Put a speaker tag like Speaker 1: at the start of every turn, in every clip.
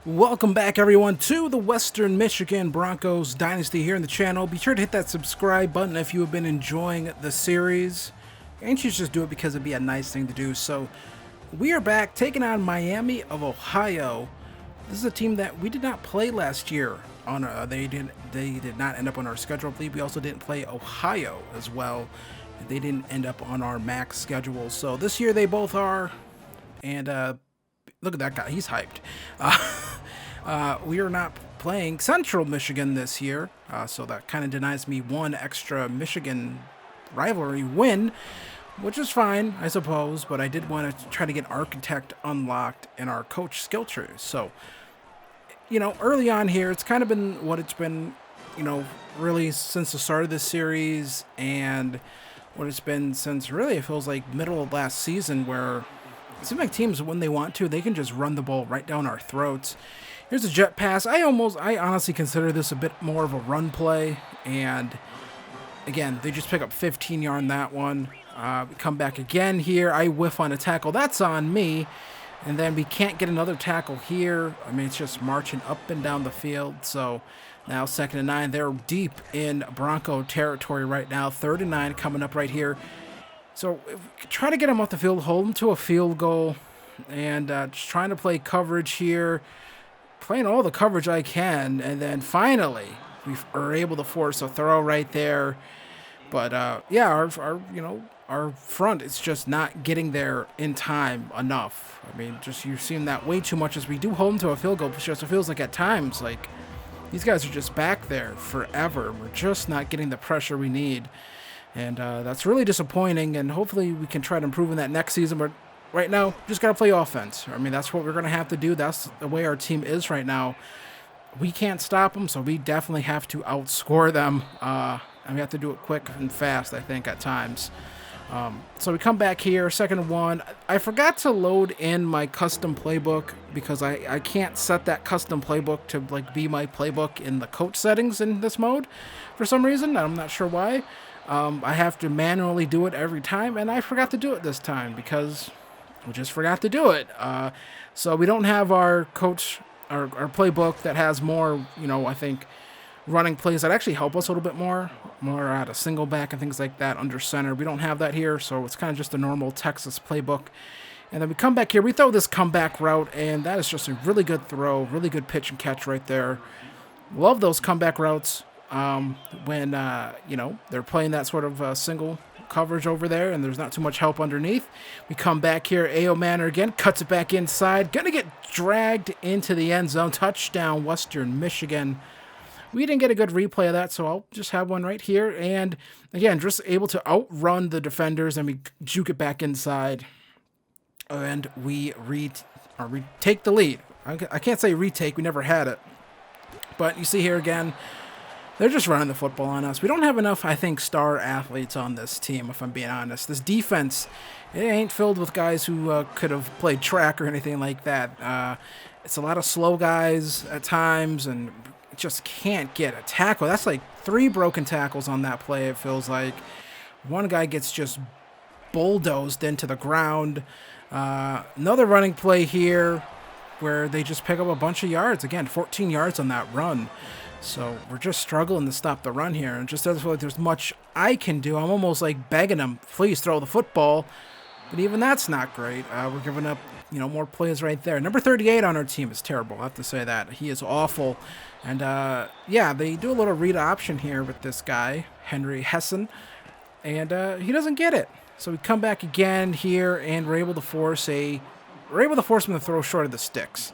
Speaker 1: Welcome back, everyone, to the Western Michigan Broncos Dynasty here in the channel. Be sure to hit that subscribe button if you have been enjoying the series. And you should just do it because it'd be a nice thing to do. So, we are back taking on Miami of Ohio. This is a team that we did not play last year. They did not end up on our schedule. I believe we also didn't play Ohio as well. They didn't end up on our max schedule. So this year they both are. And look at that guy. He's hyped. We are not playing Central Michigan this year, so that kind of denies me one extra Michigan rivalry win, which is fine, I suppose, but I did want to try to get Architect unlocked in our coach skill tree. So, early on here, it's kind of been what it's been, really since the start of this series, and what it's been since really it feels like middle of last season, where it seems like teams, when they want to, they can just run the ball right down our throats. Here's a jet pass. I honestly consider this a bit more of a run play. And again, they just pick up 15 yard on that one. We come back again here. I whiff on a tackle. That's on me. And then we can't get another tackle here. I mean, it's just marching up and down the field. So now 2nd and 9. They're deep in Bronco territory right now. 3rd and 9 coming up right here. So if we could try to get them off the field, hold them to a field goal, and just trying to play coverage here. Playing all the coverage I can, and then finally we are able to force a throw right there. But our front is just not getting there in time enough. I mean, just you've seen that way too much as we do hold them to a field goal. It just feels like at times like these guys are just back there forever. We're just not getting the pressure we need, and that's really disappointing. And hopefully we can try to improve in that next season. But right now, just got to play offense. I mean, that's what we're going to have to do. That's the way our team is right now. We can't stop them, so we definitely have to outscore them. And we have to do it quick and fast, I think, at times. So we come back here, 2nd and 1. I forgot to load in my custom playbook because I can't set that custom playbook to be my playbook in the coach settings in this mode for some reason. I'm not sure why. I have to manually do it every time, and I forgot to do it this time because we just forgot to do it. So we don't have our coach, our playbook that has more, I think, running plays that actually help us a little bit more out of single back and things like that under center. We don't have that here, so it's kind of just a normal Texas playbook. And then we come back here. We throw this comeback route, and that is just a really good throw, really good pitch and catch right there. Love those comeback routes when, they're playing that sort of single coverage over there and there's not too much help underneath. We come back here. A.O. Manor again cuts it back inside. Gonna get dragged into the end zone. Touchdown, Western Michigan. We didn't get a good replay of that, so I'll just have one right here. And again, just able to outrun the defenders, and we juke it back inside. And we take the lead. I can't say retake. We never had it. But you see here again, they're just running the football on us. We don't have enough, I think, star athletes on this team, if I'm being honest. This defense, it ain't filled with guys who could have played track or anything like that. It's a lot of slow guys at times, and just can't get a tackle. That's like 3 broken tackles on that play, it feels like. One guy gets just bulldozed into the ground. Another running play here where they just pick up a bunch of yards. Again, 14 yards on that run. So we're just struggling to stop the run here. And just doesn't feel like there's much I can do. I'm almost like begging them, please throw the football. But even that's not great. We're giving up, more plays right there. Number 38 on our team is terrible. I have to say that. He is awful. And, they do a little read option here with this guy, Henry Hessen. And he doesn't get it. So we come back again here, and we're able to force him to throw short of the sticks.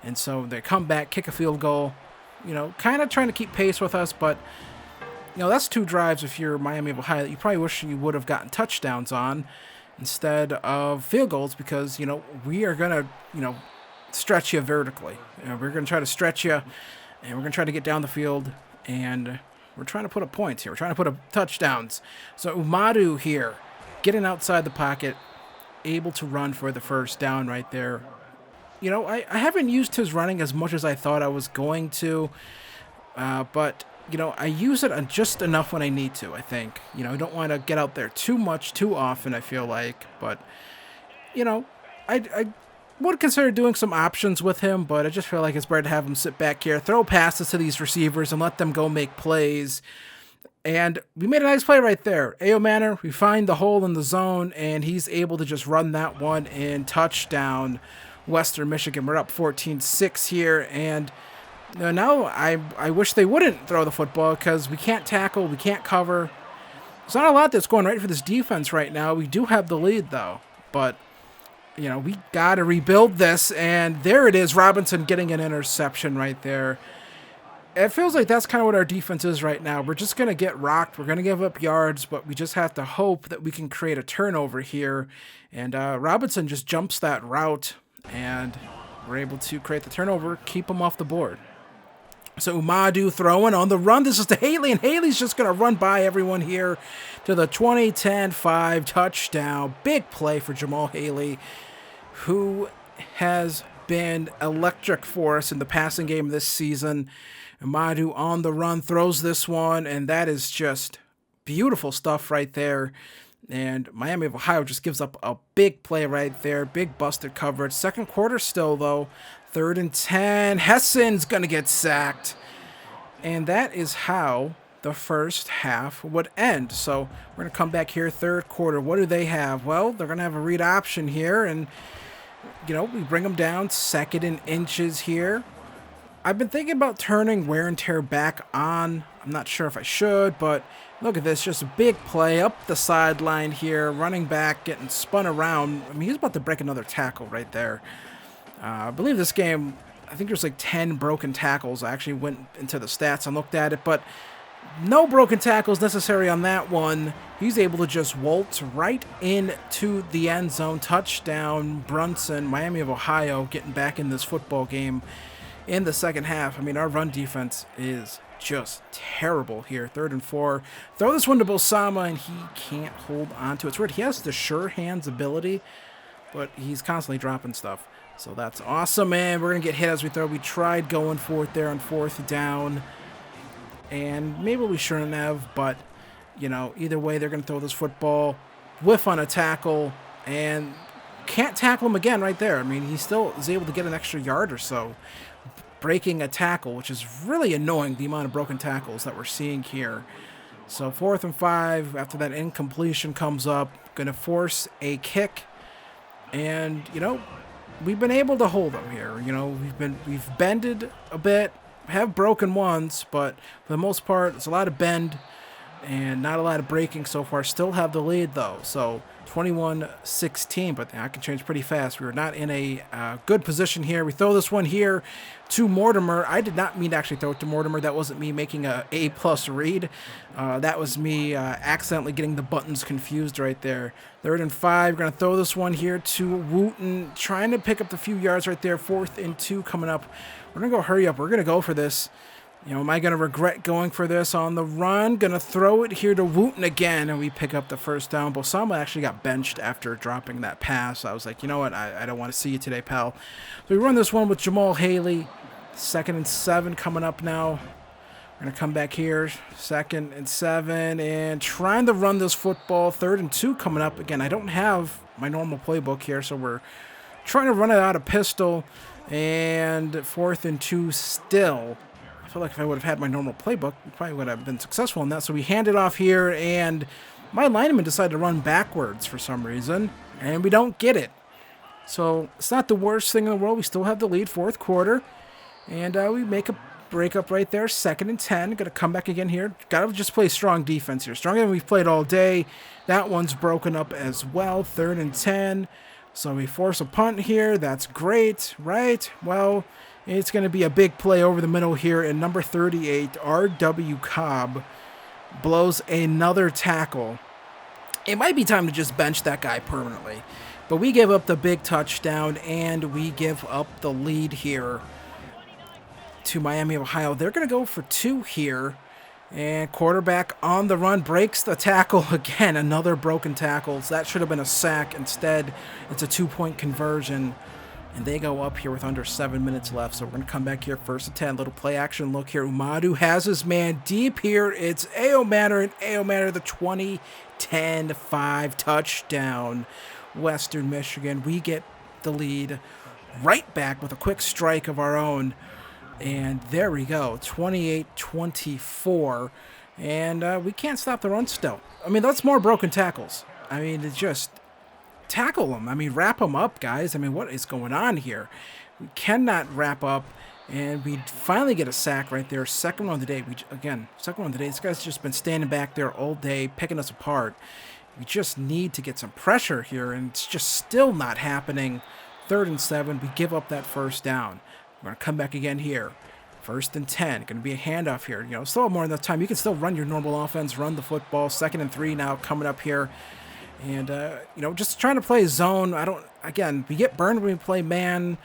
Speaker 1: And so they come back, kick a field goal. Kind of trying to keep pace with us, but, that's 2 drives if you're Miami of Ohio that you probably wish you would have gotten touchdowns on instead of field goals because, we are going to, stretch you vertically. We're going to try to stretch you, and we're going to try to get down the field, and we're trying to put up points here. We're trying to put up touchdowns. So Umadu here, getting outside the pocket, able to run for the first down right there. I haven't used his running as much as I thought I was going to, but, I use it just enough when I need to, I think. I don't want to get out there too much, too often, I feel like, but, I Would consider doing some options with him, but I just feel like it's better to have him sit back here, throw passes to these receivers, and let them go make plays. And we made a nice play right there. A.O. Manor, we find the hole in the zone, and he's able to just run that one in. Touchdown, Western Michigan. We're up 14-6 here, and now I wish they wouldn't throw the football because we can't tackle, we can't cover. There's not a lot that's going right for this defense right now. We do have the lead, though, but you know, we got to rebuild this, and there it is, Robinson getting an interception right there. It feels like that's kind of what our defense is right now. We're just going to get rocked. We're going to give up yards, but we just have to hope that we can create a turnover here. And Robinson just jumps that route, and we're able to create the turnover, keep him off the board. So Umadu throwing on the run. This is to Haley, and Haley's just going to run by everyone here to the 20-10-5 touchdown. Big play for Jamal Haley, who has been electric for us in the passing game this season. Umadu on the run throws this one, and that is just beautiful stuff right there. And Miami of Ohio just gives up a big play right there. Big busted coverage. Second quarter still, though. 3rd and 10. Hessen's going to get sacked. And that is how the first half would end. So we're going to come back here, third quarter. What do they have? Well, they're going to have a read option here. And, you know, we bring them down 2nd and inches here. I've been thinking about turning wear and tear back on. I'm not sure if I should, but look at this. Just a big play up the sideline here. Running back getting spun around. I mean, he's about to break another tackle right there. I believe this game, I think there's like 10 broken tackles. I actually went into the stats and looked at it, but no broken tackles necessary on that one. He's able to just waltz right into the end zone. Touchdown, Brunson. Miami of Ohio getting back in this football game in the second half. I mean, our run defense is just terrible here. 3rd and 4. Throw this one to Bosama, and he can't hold on to it. It's weird. He has the sure hands ability, but he's constantly dropping stuff. So that's awesome, and we're going to get hit as we throw. We tried going for it there on 4th down, and maybe we shouldn't have, but, you know, either way, they're going to throw this football, whiff on a tackle, and can't tackle him again right there. I mean, he still is able to get an extra yard or so, breaking a tackle, which is really annoying, the amount of broken tackles that we're seeing here. So 4th and 5, after that incompletion comes up, going to force a kick, and, you know, we've been able to hold them here. You know, we've bended a bit, have broken ones, but for the most part, it's a lot of bend and not a lot of breaking so far. Still have the lead, though. So 21-16, but that can change pretty fast. We were not in a good position here. We throw this one here to Mortimer. I did not mean to actually throw it to Mortimer. That wasn't me making a A+ read. That was me accidentally getting the buttons confused right there. 3rd and 5. We're going to throw this one here to Wooten, trying to pick up the few yards right there. 4th and 2 coming up. We're going to go hurry up. We're going to go for this. You know, am I going to regret going for this on the run? Going to throw it here to Wooten again, and we pick up the 1st down. Bosama actually got benched after dropping that pass. I was like, you know what? I don't want to see you today, pal. So we run this one with Jamal Haley. 2nd and 7 coming up now. We're going to come back here. 2nd and 7, and trying to run this football. 3rd and 2 coming up. Again, I don't have my normal playbook here, so we're trying to run it out of pistol. And 4th and 2 still. I feel like if I would have had my normal playbook, we probably would have been successful in that. So we hand it off here, and my lineman decided to run backwards for some reason, and we don't get it. So it's not the worst thing in the world. We still have the lead, 4th quarter, and we make a break up right there. 2nd and 10. Going to come back again here. Got to just play strong defense here. Stronger than we've played all day. That one's broken up as well. 3rd and 10. So we force a punt here. That's great, right? Well, it's going to be a big play over the middle here, and number 38, R.W. Cobb, blows another tackle. It might be time to just bench that guy permanently, but we give up the big touchdown, and we give up the lead here to Miami of Ohio. They're going to go for 2 here, and quarterback on the run breaks the tackle again. Another broken tackle. So that should have been a sack. Instead, it's a 2-point conversion. And they go up here with under 7 minutes left. So we're going to come back here, 1st and 10. Little play action look here. Umadu has his man deep here. It's A.O. Manor, and A.O. Manor, the 20-10-5 touchdown. Western Michigan. We get the lead right back with a quick strike of our own. And there we go, 28-24. And we can't stop the run still. I mean, that's more broken tackles. I mean, it's just tackle them. I mean, wrap them up, guys. I mean, what is going on here? We cannot wrap up. And we finally get a sack right there. Second one of the day. Second one of the day. This guy's just been standing back there all day, picking us apart. We just need to get some pressure here, and it's just still not happening. 3rd and 7. We give up that first down. We're going to come back again here. 1st and 10. Going to be a handoff here. You know, still more enough time. You can still run your normal offense, run the football. 2nd and 3 now coming up here. And, you know, just trying to play zone. We get burned when we play man.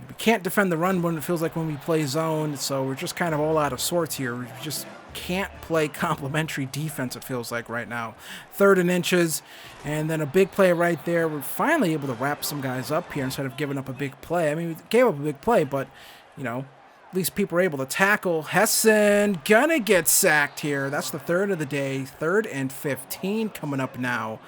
Speaker 1: We can't defend the run when it feels like when we play zone, so we're just kind of all out of sorts here. We just can't play complementary defense, it feels like right now. 3rd and inches, and then a big play right there. We're finally able to wrap some guys up here instead of giving up a big play. I mean, we gave up a big play, but, you know, at least people are able to tackle. Hessen gonna get sacked here. That's the 3rd of the day. 3rd and 15 coming up now,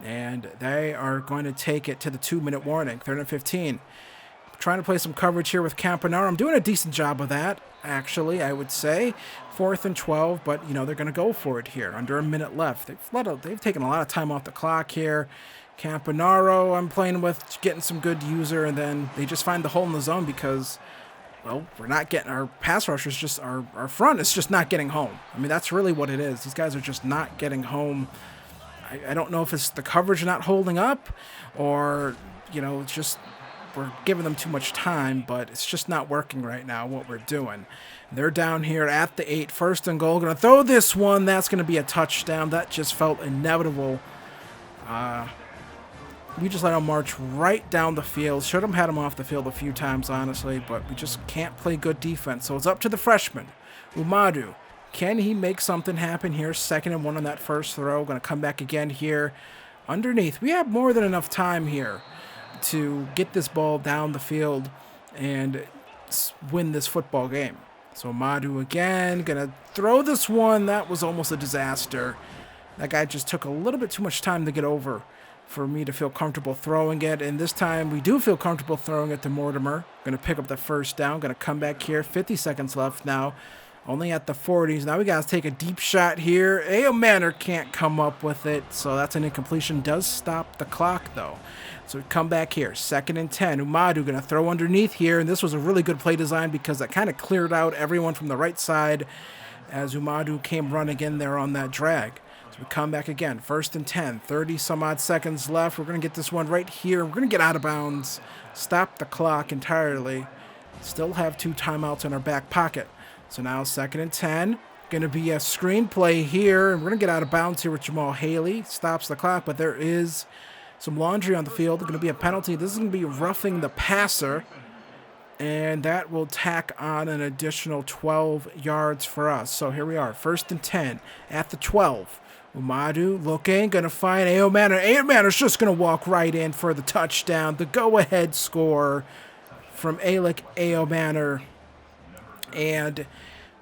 Speaker 1: and they are going to take it to the 2-minute warning. 3rd and 15. Trying to play some coverage here with Campanaro. I'm doing a decent job of that, actually, I would say. 4th and 12, but, you know, they're going to go for it here. Under a minute left. They've taken a lot of time off the clock here. Campanaro I'm playing with, getting some good user, and then they just find the hole in the zone because, well, we're not getting our pass rushers, just our front is just not getting home. I mean, that's really what it is. These guys are just not getting home. I don't know if it's the coverage not holding up or, you know, it's just we're giving them too much time, but it's just not working right now what we're doing. They're down here at the 8, 1st and goal. Going to throw this one. That's going to be a touchdown. That just felt inevitable. We just let them march right down the field. Should have had them off the field a few times, honestly, but we just can't play good defense. So it's up to the freshman, Umadu. Can he make something happen here? 2nd and 1 on that first throw. Going to come back again here underneath. We have more than enough time here to get this ball down the field and win this football game. So Madu again, gonna throw this one. That was almost a disaster. That guy just took a little bit too much time to get over for me to feel comfortable throwing it. And this time we do feel comfortable throwing it to Mortimer. Gonna pick up the first down. Gonna come back here. 50 seconds left now. Only at the 40s. Now we got to take a deep shot here. Manor can't come up with it, so that's an incompletion. Does stop the clock, though. So we come back here. 2nd and 10. Umadu going to throw underneath here, and this was a really good play design because that kind of cleared out everyone from the right side as Umadu came running in there on that drag. So we come back again. 1st and 10. 30-some-odd seconds left. We're going to get this one right here. We're going to get out of bounds. Stop the clock entirely. Still have 2 timeouts in our back pocket. So now 2nd and 10. Going to be a screenplay here. And we're going to get out of bounds here with Jamal Haley. Stops the clock, but there is some laundry on the field. Going to be a penalty. This is going to be roughing the passer. And that will tack on an additional 12 yards for us. So here we are. 1st and 10 at the 12. Umadu looking. Going to find Manor. Manor's just going to walk right in for the touchdown. The go-ahead score from Alec Manor. And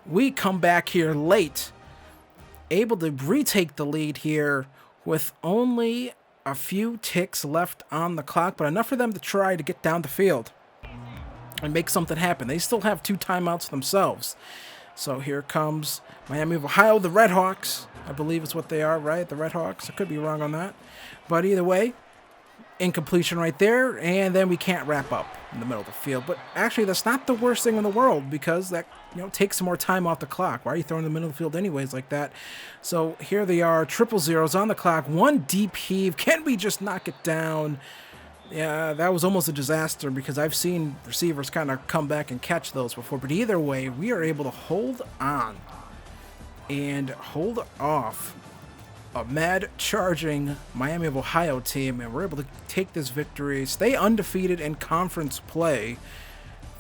Speaker 1: we come back here late, able to retake the lead here with only a few ticks left on the clock, but enough for them to try to get down the field and make something happen. They still have 2 timeouts themselves. So here comes Miami of Ohio, the Red Hawks. I believe is what they are, right? The Red Hawks. I could be wrong on that. But either way, incompletion right there, and then we can't wrap up in the middle of the field. But actually, that's not the worst thing in the world because that, you know, takes some more time off the clock. Why are you throwing in the middle of the field anyways like that? So here they are, 000s on the clock, 1 deep heave. Can we just knock it down? Yeah, that was almost a disaster because I've seen receivers kind of come back and catch those before. But either way, we are able to hold on and hold off a mad charging Miami of Ohio team, and we're able to take this victory, stay undefeated in conference play.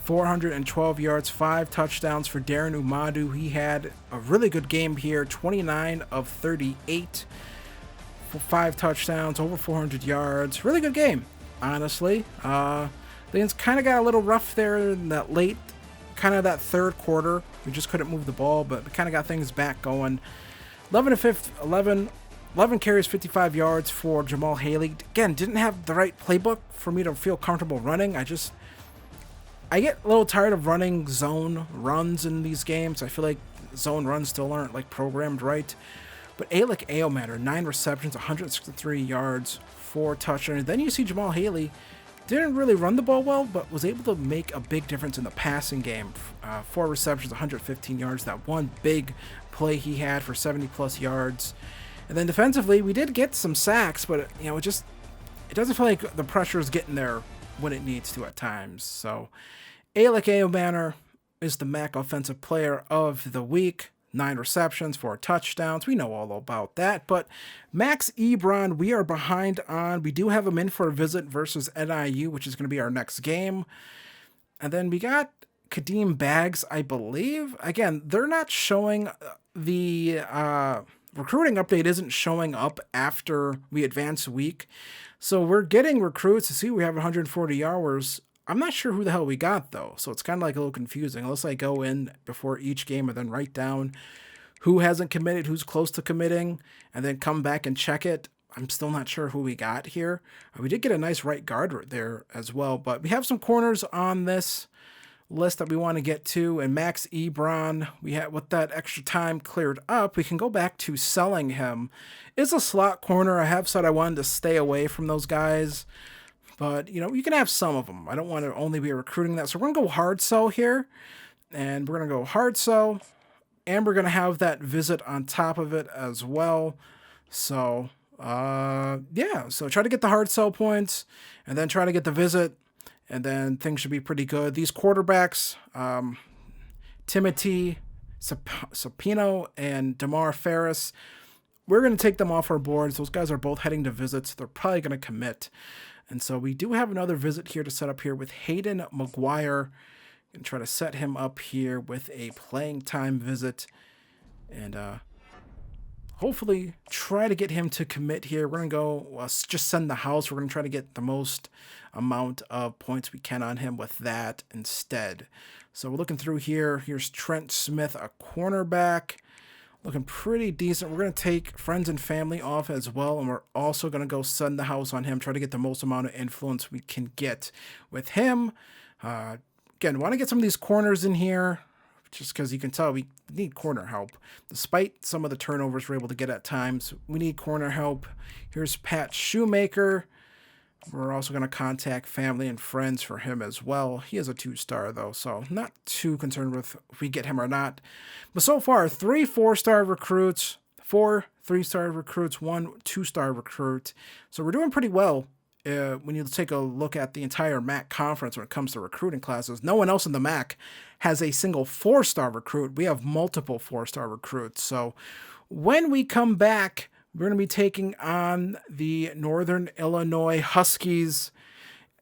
Speaker 1: 412 yards, 5 touchdowns for Darren Umadu. He had a really good game here, 29 of 38 for 5 touchdowns, over 400 yards. Really good game, honestly. Things kind of got a little rough there in that late, kind of that 3rd quarter. We just couldn't move the ball, but we kind of got things back going. 11 carries, 55 yards for Jamal Haley. Again, didn't have the right playbook for me to feel comfortable running. I just I get a little tired of running zone runs in these games. I feel like zone runs still aren't like programmed right. But Alec Aomatter, 9 receptions, 163 yards, 4 touchdowns. Then you see Jamal Haley didn't really run the ball well, but was able to make a big difference in the passing game. 4 receptions, 115 yards. That one big play he had for 70 plus yards. And then defensively, we did get some sacks, but you know, it doesn't feel like the pressure is getting there when it needs to at times. So Alec Aomatter is the MAC Offensive Player of the Week. 9 receptions, 4 touchdowns. We know all about that. But Max Ebron, we are behind on. We do have him in for a visit versus NIU, which is going to be our next game. And then we got Kadeem Baggs, I believe. Again, they're not showing the recruiting update isn't showing up after we advance a week. So we're getting recruits to see we have 140 hours. I'm not sure who the hell we got, though, so it's kind of like a little confusing. Unless I go in before each game and then write down who hasn't committed, who's close to committing, and then come back and check it. I'm still not sure who we got here. We did get a nice right guard right there as well, but we have some corners on this list that we want to get to, and Max Ebron, we had with that extra time cleared up, we can go back to selling him. Is a slot corner. I have said I wanted to stay away from those guys. But, you know, you can have some of them. I don't want to only be recruiting that. So we're going to go hard sell here. And we're going to go hard sell. And we're going to have that visit on top of it as well. So, yeah. So try to get the hard sell points. And then try to get the visit. And then things should be pretty good. These quarterbacks, Timothy Sapino and DeMar Ferris, we're going to take them off our boards. Those guys are both heading to visits. They're probably going to commit. And so we do have another visit here to set up here with Hayden McGuire. And try to set him up here with a playing time visit. And hopefully try to get him to commit here. We're going to go just send the house. We're going to try to get the most amount of points we can on him with that instead. So we're looking through here. Here's Trent Smith, a cornerback. Looking pretty decent. We're going to take friends and family off as well, and we're also going to go send the house on him, try to get the most amount of influence we can get with him. Again, want to get some of these corners in here, just because you can tell we need corner help. Despite some of the turnovers we're able to get at times, we need corner help. Here's Pat Shoemaker. We're also going to contact family and friends for him as well. He is a 2-star, though, so not too concerned with if we get him or not. But so far, 3 4-star recruits, 4 3-star recruits, 1 2-star recruit. So we're doing pretty well when you take a look at the entire MAC conference when it comes to recruiting classes. No one else in the MAC has a single 4-star recruit. We have multiple 4-star recruits. So when we come back, we're going to be taking on the Northern Illinois Huskies.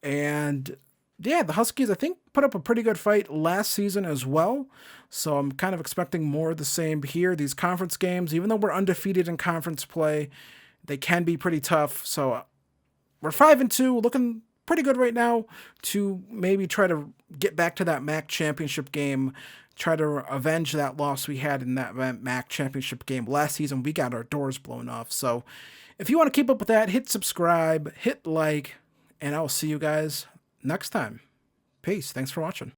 Speaker 1: And yeah, the Huskies, I think, put up a pretty good fight last season as well. So I'm kind of expecting more of the same here. These conference games, even though we're undefeated in conference play, they can be pretty tough. So we're 5-2, looking pretty good right now to maybe try to get back to that MAC championship game. Try to avenge that loss we had in that MAC championship game last season. We got our doors blown off. So if you want to keep up with that, hit subscribe, hit like, and I'll see you guys next time. Peace. Thanks for watching.